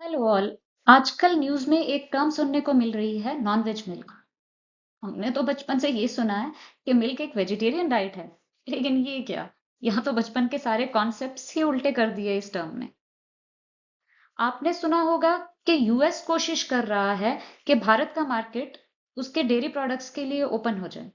Hello all. आजकल news में एक टर्म सुनने को मिल रही है, नॉन वेज मिल्क। हमने तो बचपन से ये सुना है कि मिल्क एक वेजिटेरियन डाइट है, लेकिन ये क्या, यहाँ तो बचपन के सारे कॉन्सेप्ट्स ही उल्टे कर दिए इस टर्म ने। आपने सुना होगा कि यूएस कोशिश कर रहा है कि भारत का मार्केट उसके डेयरी प्रोडक्ट्स के लिए ओपन हो जाए।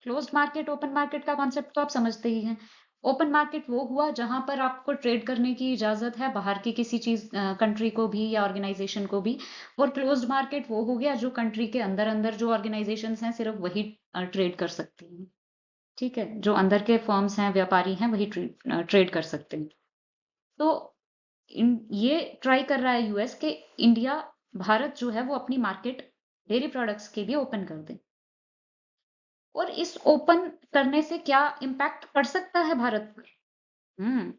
क्लोज्ड मार्केट ओपन मार्केट का कॉन्सेप्ट तो आप समझते ही हैं। ओपन मार्केट वो हुआ जहां पर आपको ट्रेड करने की इजाजत है बाहर की किसी चीज कंट्री को भी या ऑर्गेनाइजेशन को भी। और क्लोज्ड मार्केट वो हो गया जो कंट्री के अंदर अंदर जो ऑर्गेनाइजेशंस हैं सिर्फ वही ट्रेड कर सकती हैं। ठीक है, जो अंदर के फर्म्स हैं, व्यापारी हैं, वही ट्रेड कर सकते हैं। तो ये ट्राई कर रहा है यूएस के इंडिया, भारत जो है वो अपनी मार्केट डेयरी प्रोडक्ट्स के लिए ओपन कर दे। और इस ओपन करने से क्या इम्पैक्ट पड़ सकता है भारत पर? हम्म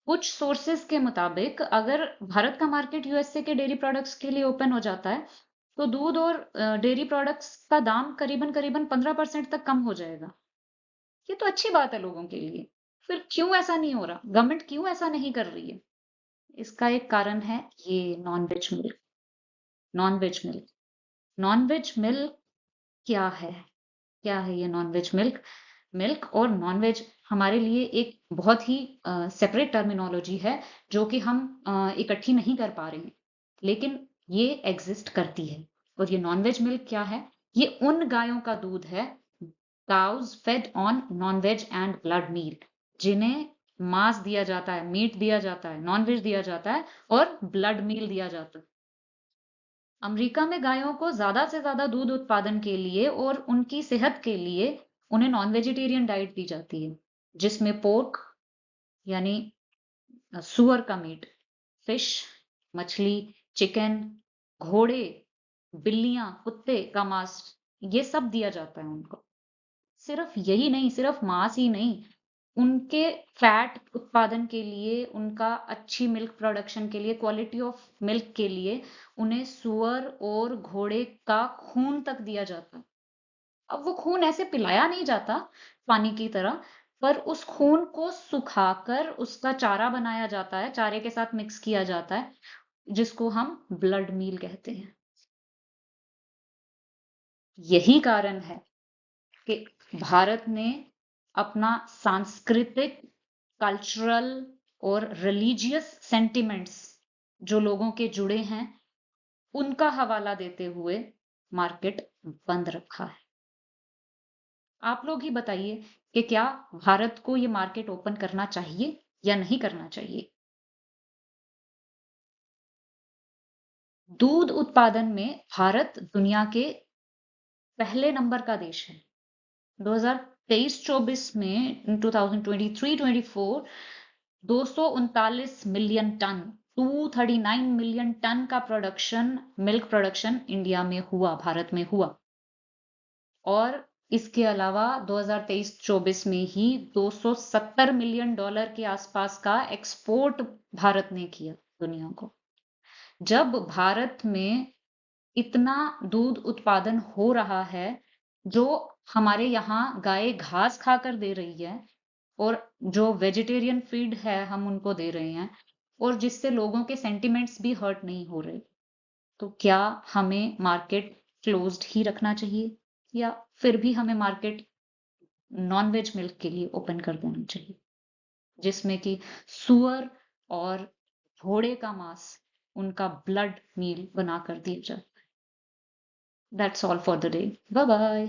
कुछ सोर्सेस के मुताबिक अगर भारत का मार्केट यूएसए के डेयरी प्रोडक्ट्स के लिए ओपन हो जाता है तो दूध और डेयरी प्रोडक्ट्स का दाम करीबन करीबन 15% तक कम हो जाएगा। ये तो अच्छी बात है लोगों के लिए। फिर क्यों ऐसा नहीं हो रहा, गवर्नमेंट क्यों ऐसा नहीं कर रही है? इसका एक कारण है ये non veg milk. Non veg milk non veg milk क्या है? क्या है ये नॉन वेज मिल्क? मिल्क और नॉन-वेज हमारे लिए एक बहुत ही सेपरेट टर्मिनोलॉजी है, जो कि हम इकट्ठी नहीं कर पा रहे हैं, लेकिन ये एग्जिस्ट करती है। और ये नॉन-वेज मिल्क क्या है? ये उन गायों का दूध है, cows fed on non veg and blood meal, जिन्हें मांस दिया जाता है, मीट दिया जाता है, नॉन-वेज दिया जाता है और ब्लड मील दिया जाता है। अमेरिका में गायों को ज्यादा से ज्यादा दूध उत्पादन के लिए और उनकी सेहत के लिए उन्हें नॉन वेजिटेरियन डाइट दी जाती है, जिसमें पोर्क यानी सुअर का मीट, फिश, मछली, चिकन, घोड़े, बिल्लियां, कुत्ते का मांस, ये सब दिया जाता है उनको। सिर्फ यही नहीं, सिर्फ मांस ही नहीं, उनके फैट उत्पादन के लिए, उनका अच्छी मिल्क प्रोडक्शन के लिए, क्वालिटी ऑफ मिल्क के लिए उन्हें सुअर और घोड़े का खून तक दिया जाता है। अब वो खून ऐसे पिलाया नहीं जाता पानी की तरह, पर उस खून को सुखाकर उसका चारा बनाया जाता है, चारे के साथ मिक्स किया जाता है, जिसको हम ब्लड मील कहते हैं। यही कारण है कि भारत ने अपना सांस्कृतिक, कल्चरल और रिलीजियस सेंटिमेंट्स जो लोगों के जुड़े हैं, उनका हवाला देते हुए मार्केट बंद रखा है। आप लोग ही बताइए कि क्या भारत को ये मार्केट ओपन करना चाहिए या नहीं करना चाहिए? दूध उत्पादन में भारत दुनिया के पहले नंबर का देश है। 2023-24 में, 2023-24, 239 मिलियन टन, 239 मिलियन टन का प्रोडक्शन, मिल्क प्रोडक्शन इंडिया में हुआ, भारत में हुआ। और इसके अलावा 2023-24 में ही $270 मिलियन के आसपास का एक्सपोर्ट भारत ने किया दुनिया को। जब भारत में इतना दूध उत्पादन हो रहा है, जो हमारे यहाँ गाय घास खाकर दे रही है, और जो वेजिटेरियन फीड है हम उनको दे रहे हैं, और जिससे लोगों के सेंटिमेंट्स भी हर्ट नहीं हो रहे, तो क्या हमें मार्केट क्लोज्ड ही रखना चाहिए, या फिर भी हमें मार्केट नॉन वेज मिल्क के लिए ओपन कर देना चाहिए, जिसमें कि सुअर और घोड़े का मांस, उनका ब्लड मील बना कर दिया जाए? That's all for the day. Bye bye.